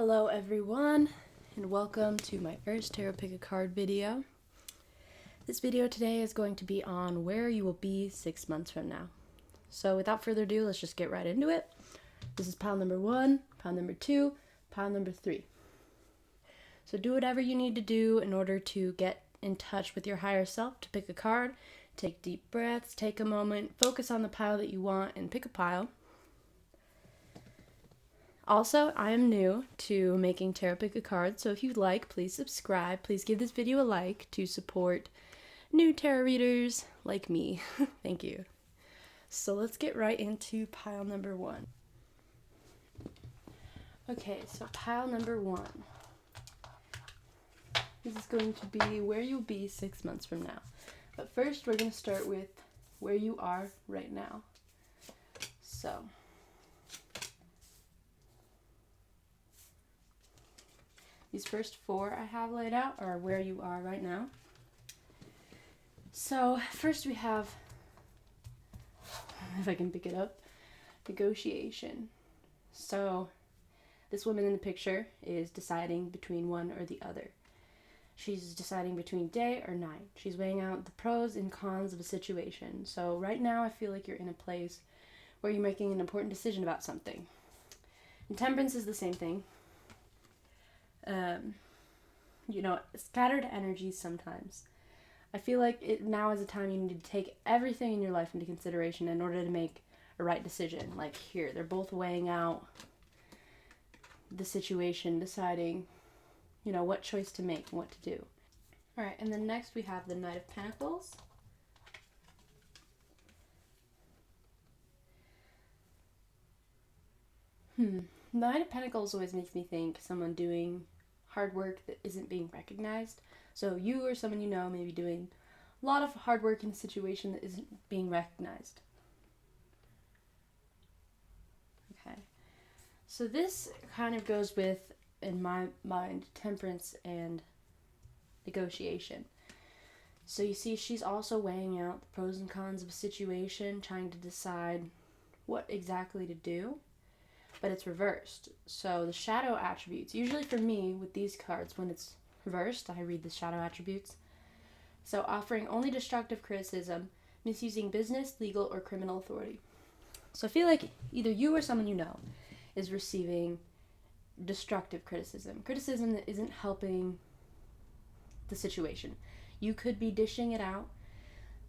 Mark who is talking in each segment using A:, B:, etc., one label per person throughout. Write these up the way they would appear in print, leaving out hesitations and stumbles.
A: Hello everyone, and welcome to my first Tarot Pick a Card video. This video today is going to be on where you will be 6 months from now. So without further ado, let's just get right into it. This is pile number 1, pile number 2, pile number 3. So do whatever you need to do in order to get in touch with your higher self to pick a card. Take deep breaths, take a moment, focus on the pile that you want, and pick a pile. Also, I am new to making Tarot Pick a Card, so if you'd like, please subscribe. Please give this video a like to support new tarot readers like me. Thank you. So let's get right into pile number 1. Okay, so pile number 1. This is going to be where you'll be 6 months from now. But first, we're going to start with where you are right now. So these first 4 I have laid out are where you are right now. So first we have, if I can pick it up, negotiation. So this woman in the picture is deciding between one or the other. She's deciding between day or night. She's weighing out the pros and cons of a situation. So right now I feel like you're in a place where you're making an important decision about something. And temperance is the same thing. Scattered energies sometimes. I feel like now is the time you need to take everything in your life into consideration in order to make a right decision. Like here, they're both weighing out the situation, deciding, what choice to make and what to do. All right, and then next we have the Knight of Pentacles. Knight of Pentacles always makes me think someone doing hard work that isn't being recognized. So you or someone you know may be doing a lot of hard work in a situation that isn't being recognized. Okay. So this kind of goes with, in my mind, temperance and negotiation. So you see, she's also weighing out the pros and cons of a situation, trying to decide what exactly to do. But it's reversed. So the shadow attributes, usually for me with these cards, when it's reversed, I read the shadow attributes. So offering only destructive criticism, misusing business, legal, or criminal authority. So I feel like either you or someone you know is receiving destructive criticism. Criticism that isn't helping the situation. You could be dishing it out.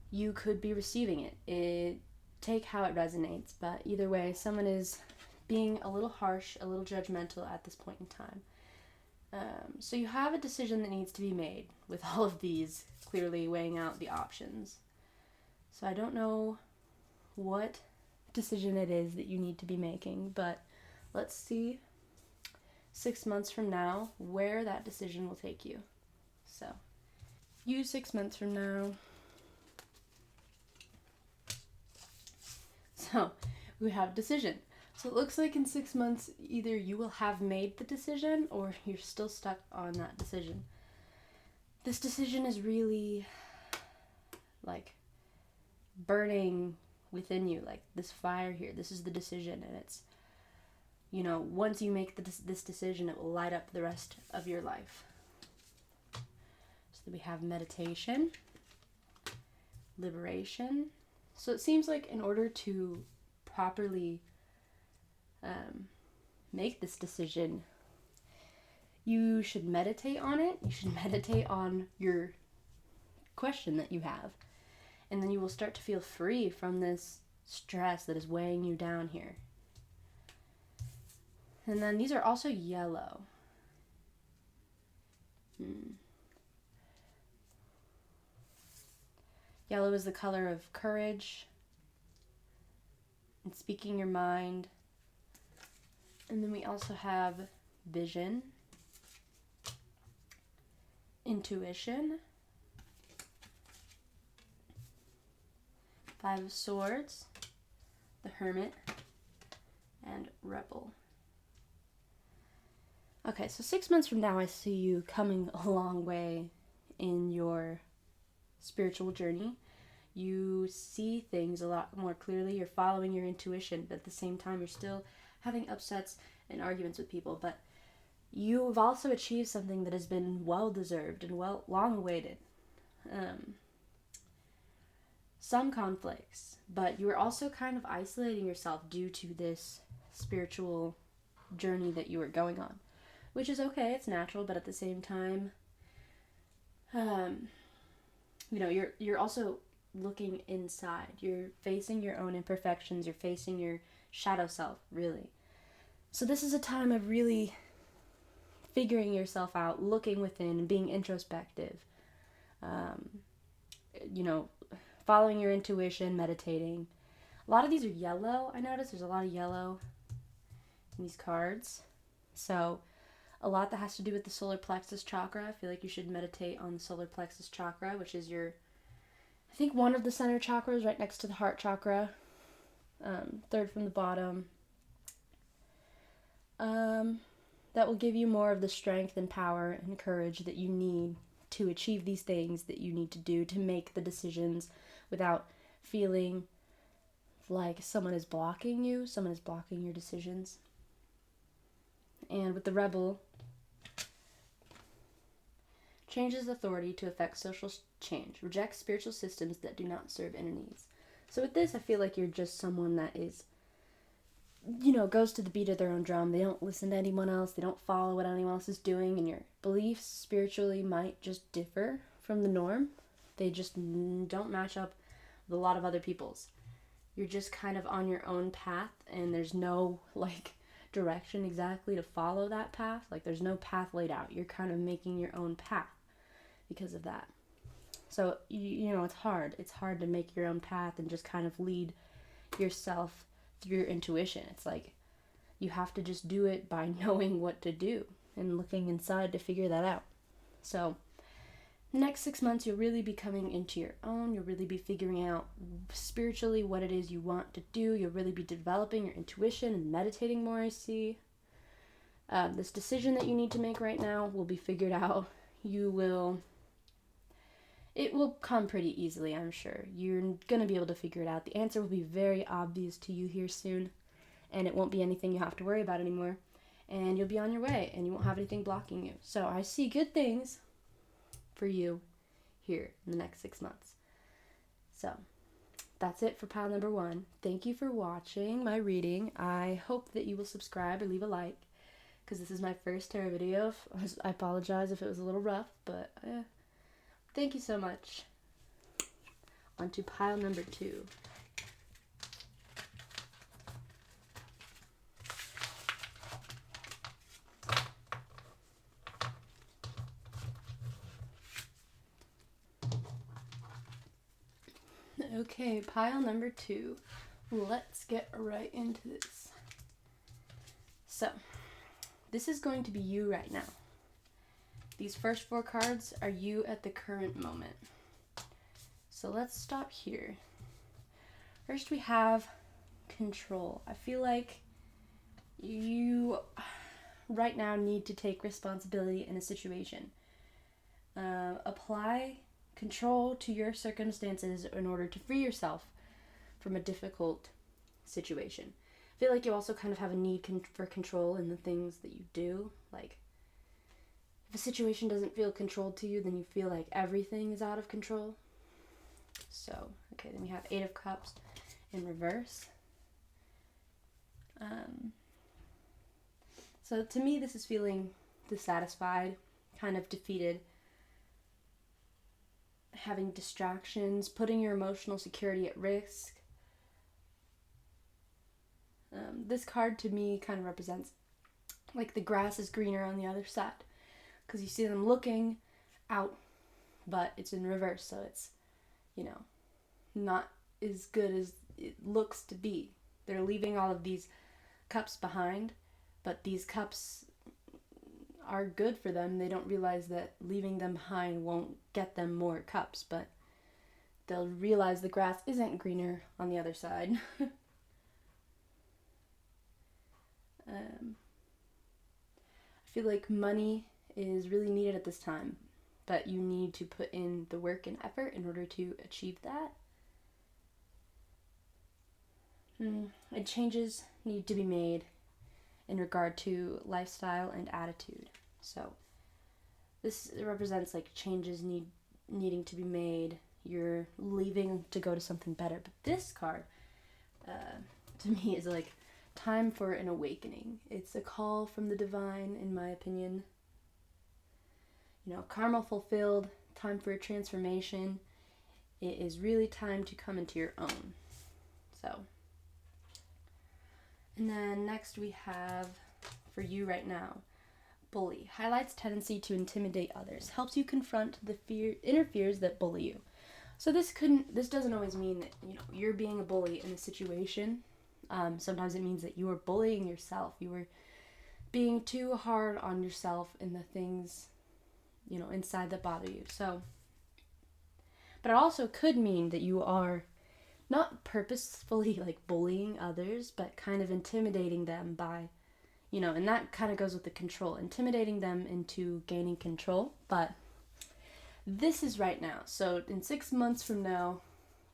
A: You could be receiving it. Take how it resonates. But either way, someone is being a little harsh, a little judgmental at this point in time. So you have a decision that needs to be made with all of these clearly weighing out the options. So I don't know what decision it is that you need to be making, but let's see 6 months from now where that decision will take you. So you 6 months from now. So we have decision. So it looks like in 6 months, either you will have made the decision or you're still stuck on that decision. This decision is really like burning within you, like this fire here. This is the decision, and it's, once you make this decision, it will light up the rest of your life. So we have meditation, liberation. So it seems like in order to properly make this decision, you should meditate on it. You should meditate on your question that you have. And then you will start to feel free from this stress that is weighing you down here. And then these are also yellow. Yellow is the color of courage and speaking your mind. And then we also have vision, intuition, 5 of Swords, the Hermit, and Rebel. Okay, so 6 months from now, I see you coming a long way in your spiritual journey. You see things a lot more clearly. You're following your intuition, but at the same time, you're still having upsets and arguments with people. But you've also achieved something that has been well deserved and long awaited. Some conflicts, but you are also kind of isolating yourself due to this spiritual journey that you are going on, which is okay, it's natural, but at the same time, you're also looking inside. You're facing your own imperfections, you're facing your shadow self, really. So this is a time of really figuring yourself out, looking within, and being introspective. Following your intuition, meditating. A lot of these are yellow. I noticed there's a lot of yellow in these cards. So a lot that has to do with the solar plexus chakra. I feel like you should meditate on the solar plexus chakra, which is I think one of the center chakras right next to the heart chakra. Third from the bottom. That will give you more of the strength and power and courage that you need to achieve these things that you need to do, to make the decisions without feeling like someone is blocking you, someone is blocking your decisions. And with the rebel, changes authority to affect social change, rejects spiritual systems that do not serve inner needs. So with this, I feel like you're just someone that is, goes to the beat of their own drum. They don't listen to anyone else. They don't follow what anyone else is doing. And your beliefs spiritually might just differ from the norm. They just don't match up with a lot of other people's. You're just kind of on your own path, and there's no, direction exactly to follow that path. There's no path laid out. You're kind of making your own path because of that. So, it's hard. It's hard to make your own path and just kind of lead yourself through your intuition. It's you have to just do it by knowing what to do and looking inside to figure that out. So the next 6 months, you'll really be coming into your own. You'll really be figuring out spiritually what it is you want to do. You'll really be developing your intuition and meditating more, I see. This decision that you need to make right now will be figured out. It will come pretty easily, I'm sure. You're going to be able to figure it out. The answer will be very obvious to you here soon, and it won't be anything you have to worry about anymore. And you'll be on your way, and you won't have anything blocking you. So I see good things for you here in the next 6 months. So that's it for pile number 1. Thank you for watching my reading. I hope that you will subscribe or leave a like, because this is my first tarot video. I apologize if it was a little rough, but thank you so much. On to pile number 2. Okay, pile number 2. Let's get right into this. So, this is going to be you right now. These first 4 cards are you at the current moment. So let's stop here. First we have control. I feel like you right now need to take responsibility in a situation. Apply control to your circumstances in order to free yourself from a difficult situation. I feel like you also kind of have a need for control in the things that you do. If a situation doesn't feel controlled to you, then you feel like everything is out of control. So, okay, then we have 8 of Cups in reverse. So to me, this is feeling dissatisfied, kind of defeated, having distractions, putting your emotional security at risk. This card to me kind of represents the grass is greener on the other side, because you see them looking out, but it's in reverse, so it's, not as good as it looks to be. They're leaving all of these cups behind, but these cups are good for them. They don't realize that leaving them behind won't get them more cups, but they'll realize the grass isn't greener on the other side. I feel like money is really needed at this time, but you need to put in the work and effort in order to achieve that. And changes need to be made, in regard to lifestyle and attitude. So this represents like changes needing to be made. You're leaving to go to something better. But this card, to me, is like time for an awakening. It's a call from the divine, in my opinion. Karma fulfilled, time for a transformation. It is really time to come into your own. So, and then next we have, for you right now, bully. Highlights tendency to intimidate others. Helps you confront the inner fears that bully you. So this doesn't always mean that, you're being a bully in a situation. Sometimes it means that you are bullying yourself. You are being too hard on yourself in the things, inside that bother you. So, but it also could mean that you are not purposefully like bullying others, but kind of intimidating them by, and that kind of goes with the control, intimidating them into gaining control. But this is right now. So in 6 months from now,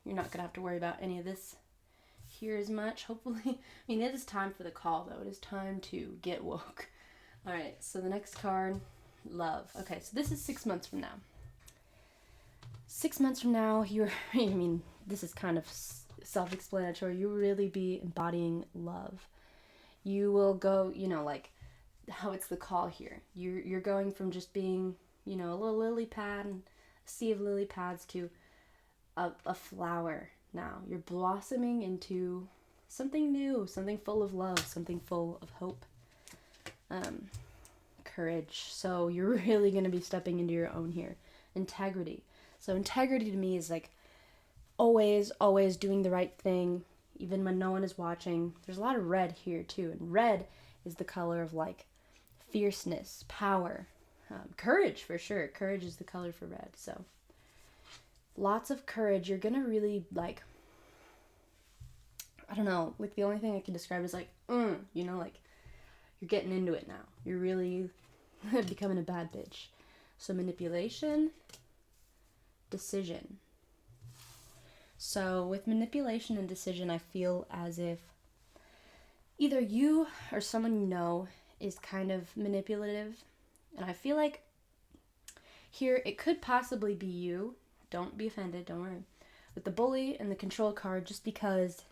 A: you're not going to have to worry about any of this here as much, hopefully. It is time for the call, though. It is time to get woke. All right, so the next card, love. Okay, so this is 6 months from now. 6 months from now, this is kind of self-explanatory. You will really be embodying love. You will go, like how it's the call here. You're going from just being, a little lily pad and a sea of lily pads to a flower now. You're blossoming into something new, something full of love, something full of hope. Courage. So you're really going to be stepping into your own here. Integrity. So integrity to me is like always doing the right thing, even when no one is watching. There's a lot of red here too, and red is the color of like fierceness, power, courage for sure. Courage is the color for red. So lots of courage. You're gonna really like, I don't know, like the only thing I can describe is like, like you're getting into it now. You're really becoming a bad bitch. So manipulation, decision. So with manipulation and decision, I feel as if either you or someone you know is kind of manipulative. And I feel like here it could possibly be you. Don't be offended, don't worry. With the bully and the control card, just because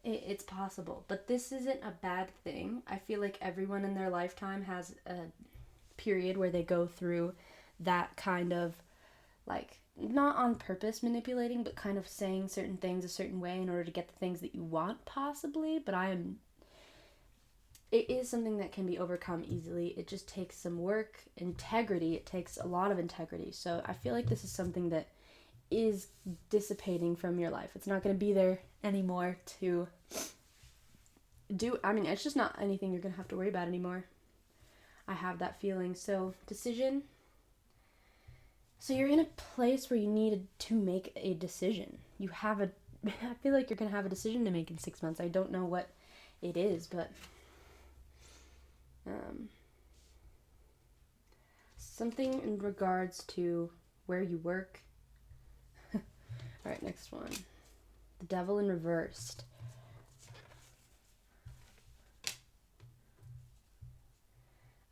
A: it's possible. But this isn't a bad thing. I feel like everyone in their lifetime has a period where they go through that kind of like, not on purpose manipulating, but kind of saying certain things a certain way in order to get the things that you want, possibly. But it is something that can be overcome easily. It just takes some work, integrity. It takes a lot of integrity. So I feel like this is something that is dissipating from your life. It's not going to be there anymore to do. It's just not anything you're going to have to worry about anymore. I have that feeling. So decision. So you're in a place where you need to make a decision. I feel like you're going to have a decision to make in 6 months. I don't know what it is, but something in regards to where you work. All right, next one. The Devil in reversed.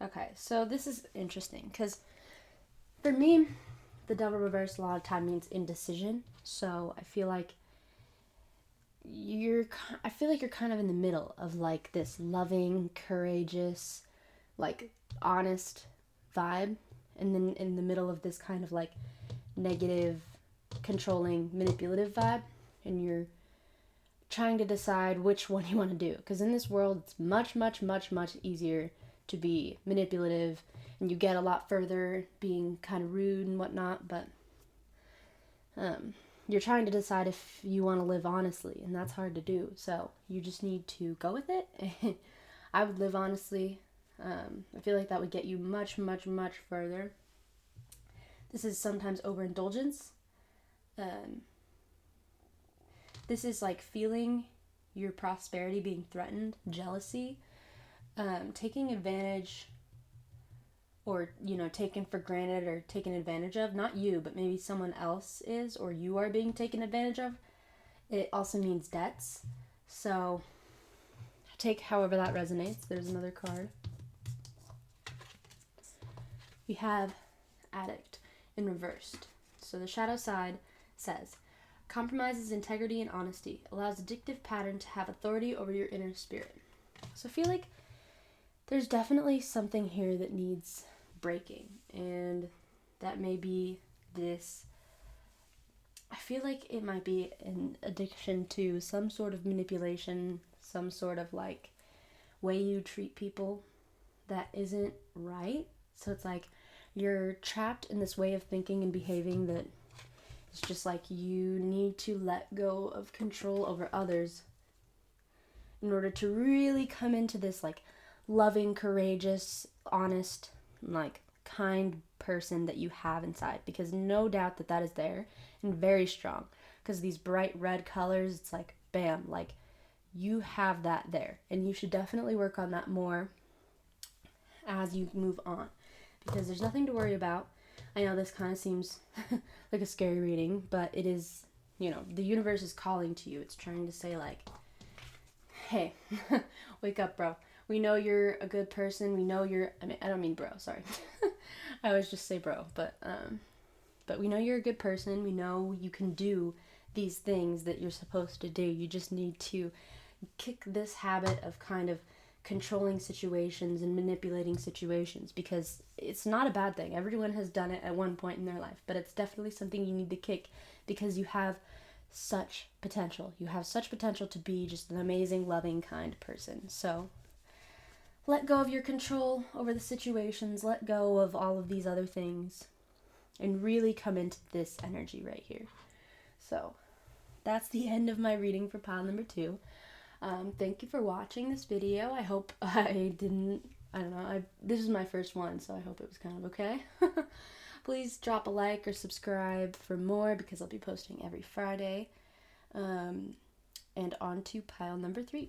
A: Okay, so this is interesting because for me, the Devil reversed a lot of time means indecision. So I feel like you're kind of in the middle of like this loving, courageous, like honest vibe, and then in the middle of this kind of like negative, controlling, manipulative vibe, and you're trying to decide which one you want to do. Because in this world, it's much, much, much, much easier to be manipulative, and you get a lot further being kind of rude and whatnot, but you're trying to decide if you want to live honestly, and that's hard to do. So you just need to go with it. I would live honestly. I feel like that would get you much, much, much further. This is sometimes overindulgence. This is like feeling your prosperity being threatened, jealousy, taking advantage, or, taken for granted or taken advantage of. Not you, but maybe someone else is, or you are being taken advantage of. It also means debts. So take however that resonates. There's another card. We have Addict in reversed. So the shadow side says, compromises integrity and honesty, allows addictive pattern to have authority over your inner spirit. So I feel like there's definitely something here that needs breaking, and that may be this. I feel like it might be an addiction to some sort of manipulation, some sort of like way you treat people that isn't right. So it's like you're trapped in this way of thinking and behaving that it's just like you need to let go of control over others in order to really come into this like loving, courageous, honest, like kind person that you have inside, because no doubt that is there and very strong, because these bright red colors, it's like bam, like you have that there, and you should definitely work on that more as you move on, because there's nothing to worry about. I know this kind of seems like a scary reading, but it is, the universe is calling to you. It's trying to say like, hey, wake up, bro. We know you're a good person. We know I don't mean bro, sorry. I always just say bro, but we know you're a good person. We know you can do these things that you're supposed to do. You just need to kick this habit of kind of controlling situations and manipulating situations, because it's not a bad thing. Everyone has done it at one point in their life, but it's definitely something you need to kick, because you have such potential. You have such potential to be just an amazing, loving, kind person. So let go of your control over the situations, let go of all of these other things, and really come into this energy right here. So that's the end of my reading for pile number 2. Thank you for watching this video. I hope this is my first one, so I hope it was kind of okay. Please drop a like or subscribe for more, because I'll be posting every Friday. And on to pile number 3.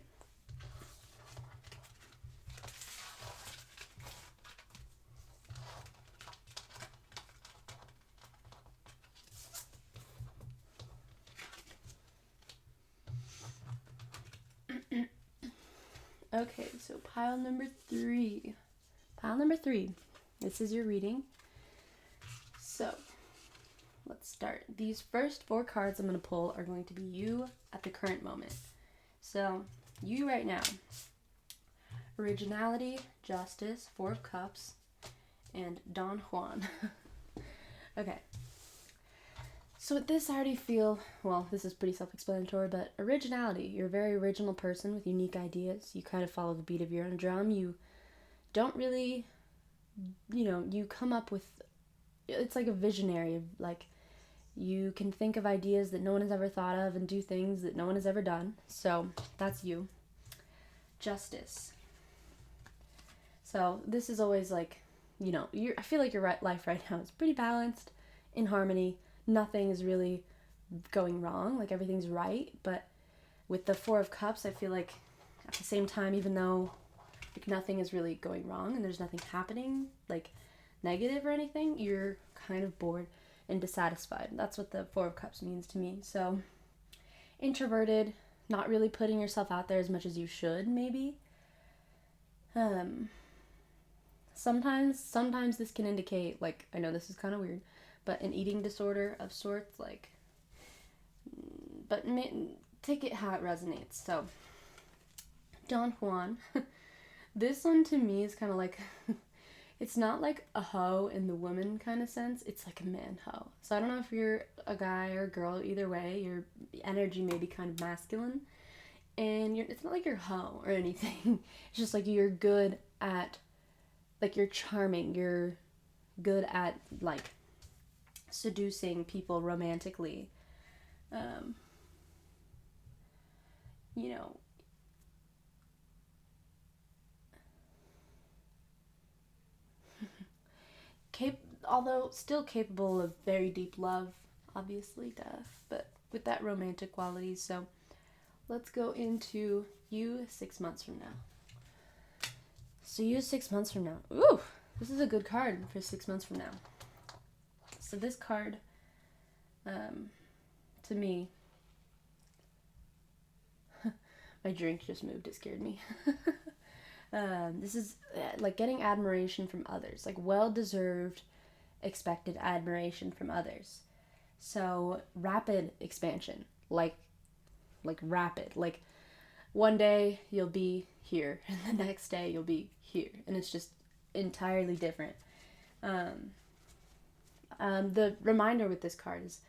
A: Okay, so pile number 3. Pile number 3. This is your reading. So, let's start. These first 4 cards I'm going to pull are going to be you at the current moment. So, you right now. Originality, Justice, 4 of Cups, and Don Juan. Okay. So with this, I already feel, well, this is pretty self-explanatory, but originality. You're a very original person with unique ideas. You kind of follow the beat of your own drum. You don't really, you come up with, it's like a visionary. Like, you can think of ideas that no one has ever thought of and do things that no one has ever done. So that's you. Justice. So this is always like, I feel like your life right now is pretty balanced, in harmony. Nothing is really going wrong, like everything's right. But with the 4 of Cups, I feel like at the same time, even though like nothing is really going wrong and there's nothing happening like negative or anything, you're kind of bored and dissatisfied. That's what the 4 of Cups means to me. So introverted, not really putting yourself out there as much as you should, maybe. Sometimes this can indicate, like, I know this is kind of weird, but an eating disorder of sorts, like, but take it how it resonates. So, Don Juan, this one to me is kind of like, it's not like a hoe in the woman kind of sense, it's like a man hoe. So I don't know if you're a guy or a girl, either way, your energy may be kind of masculine, and it's not like you're a hoe or anything, it's just like you're good at, like, you're charming, you're good at, like, seducing people romantically. Although still capable of very deep love, obviously, but with that romantic quality. So let's go into you 6 months from now. So you 6 months from now. Ooh, this is a good card for 6 months from now. So this card, to me, My drink just moved. It scared me. This is like getting admiration from others, like well-deserved, expected admiration from others. So rapid expansion, like rapid, like one day you'll be here, and the next day you'll be here, and it's just entirely different. The reminder with this card is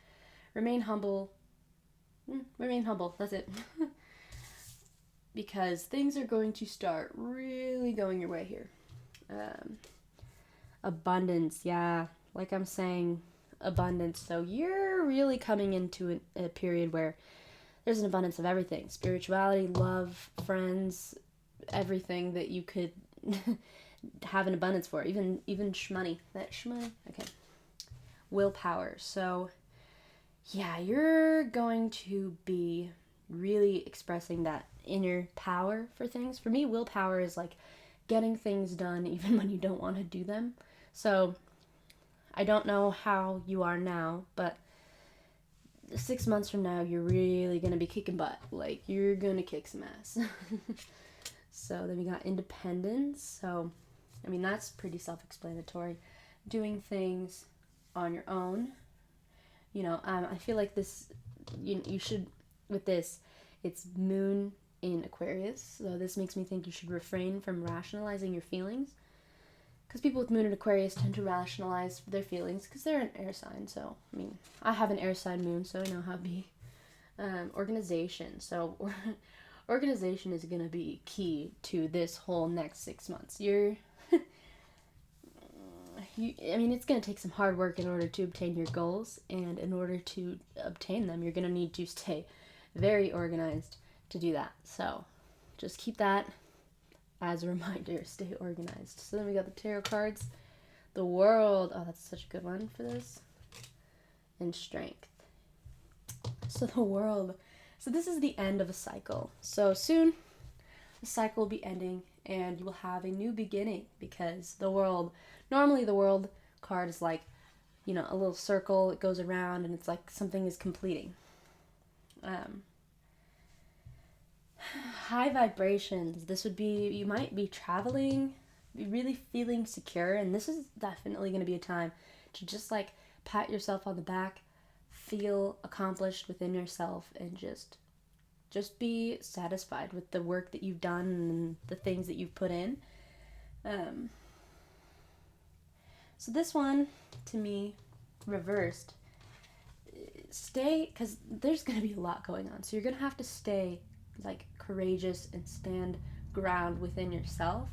A: remain humble. Remain humble. That's it. Because things are going to start really going your way here. Abundance, yeah. Like I'm saying, abundance. So you're really coming into a period where there's an abundance of everything. Spirituality, love, friends, everything that you could have an abundance for. Even shmoney. That shmoney. Okay. Willpower. So, yeah, you're going to be really expressing that inner power for things. For me, willpower is like getting things done even when you don't want to do them. So I don't know how you are now, but 6 months from now, you're really going to be kicking butt. Like, you're going to kick some ass. So then we got independence. So, I mean, that's pretty self-explanatory. Doing things on your own. You know, I feel like this, you should, with this, it's moon in Aquarius. So this makes me think you should refrain from rationalizing your feelings. Because people with moon in Aquarius tend to rationalize their feelings because they're an air sign. So, I mean, I have an air sign moon, so I know how to be. Organization. So, organization is going to be key to this whole next 6 months. It's going to take some hard work in order to obtain your goals. And in order to obtain them, you're going to need to stay very organized to do that. So, just keep that as a reminder, stay organized. So then we got the tarot cards. The World. Oh, that's such a good one for this. And Strength. So the World. So this is the end of a cycle. So soon, the cycle will be ending, and you will have a new beginning, because the World, normally the World card is like, a little circle. It goes around, and it's like something is completing. High vibrations. This would be, you might be traveling, be really feeling secure, and this is definitely going to be a time to just like pat yourself on the back, feel accomplished within yourself, and just be satisfied with the work that you've done and the things that you've put in. So this one, to me, reversed, stay, because there's going to be a lot going on, so you're going to have to stay like courageous and stand ground within yourself.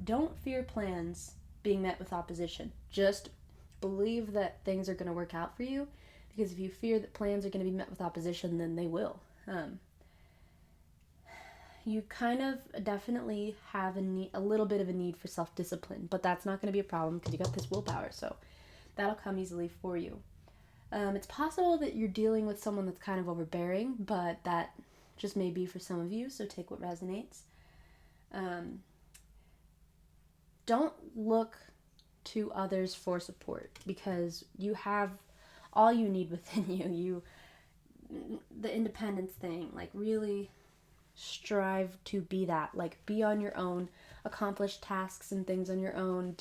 A: Don't fear plans being met with opposition. Just believe that things are going to work out for you, because if you fear that plans are going to be met with opposition, then they will. You kind of definitely have a little bit of a need for self-discipline, but that's not going to be a problem because you got this willpower, so that'll come easily for you. It's possible that you're dealing with someone that's kind of overbearing, but that just may be for some of you, so take what resonates. Don't look to others for support, because you have all you need within you. The independence thing, like really strive to be that. Like, be on your own, accomplish tasks and things on your own,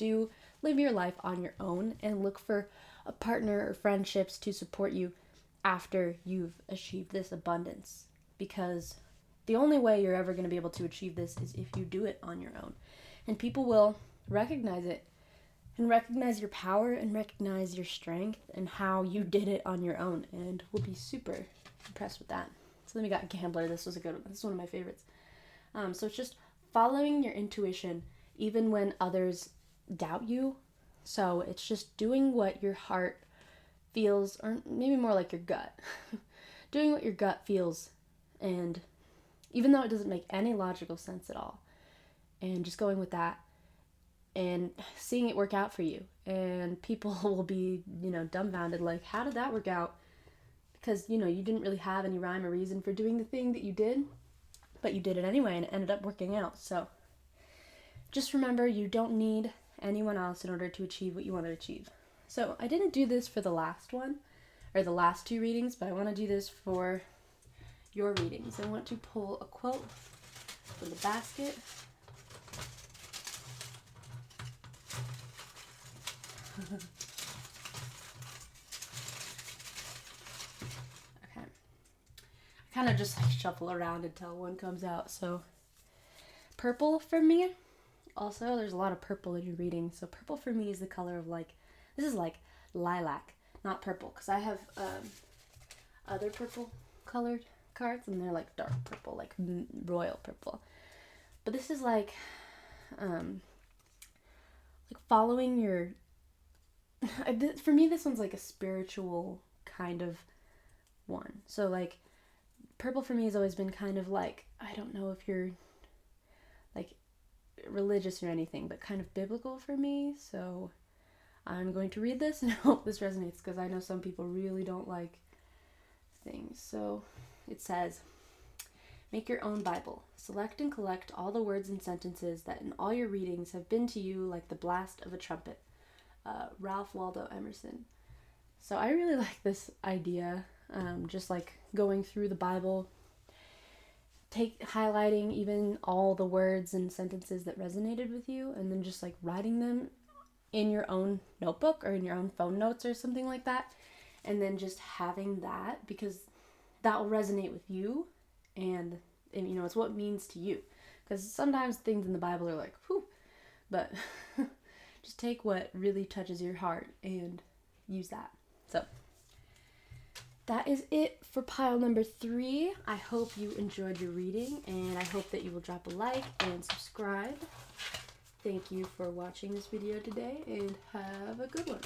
A: live your life on your own, and look for a partner or friendships to support you after you've achieved this abundance, because the only way you're ever going to be able to achieve this is if you do it on your own, and people will recognize it and recognize your power and recognize your strength and how you did it on your own, and will be super impressed with that. So then we got Gambler. This was a good one. This is one of my favorites. So it's just following your intuition even when others doubt you. So it's just doing what your heart feels, or maybe more like your gut. Doing what your gut feels, and even though it doesn't make any logical sense at all, and just going with that and seeing it work out for you. And people will be, dumbfounded, like, how did that work out? Because, you didn't really have any rhyme or reason for doing the thing that you did, but you did it anyway, and it ended up working out. So just remember, you don't need anyone else in order to achieve what you want to achieve. So I didn't do this for the last one, or the last two readings, but I want to do this for your readings. I want to pull a quote from the basket. Okay. I kind of just like shuffle around until one comes out. So purple for me. Also, there's a lot of purple in your reading. So purple for me is the color of like, this is like lilac, not purple. Because I have other purple colored cards and they're like dark purple, like royal purple. But this is like following your, for me this one's like a spiritual kind of one. So like purple for me has always been kind of like, I don't know if you're like religious or anything, but kind of biblical for me. So I'm going to read this and I hope this resonates, because I know some people really don't like things. So it says, make your own Bible. Select and collect all the words and sentences that in all your readings have been to you like the blast of a trumpet. Ralph Waldo Emerson. So I really like this idea, just like going through the Bible, highlighting even all the words and sentences that resonated with you, and then just like writing them in your own notebook or in your own phone notes or something like that, and then just having that, because that will resonate with you, and you know, it's what it means to you, because sometimes things in the Bible are like, whew, but just take what really touches your heart and use that. So that is it for pile number 3. I hope you enjoyed your reading, and I hope that you will drop a like and subscribe. Thank you for watching this video today, and have a good one.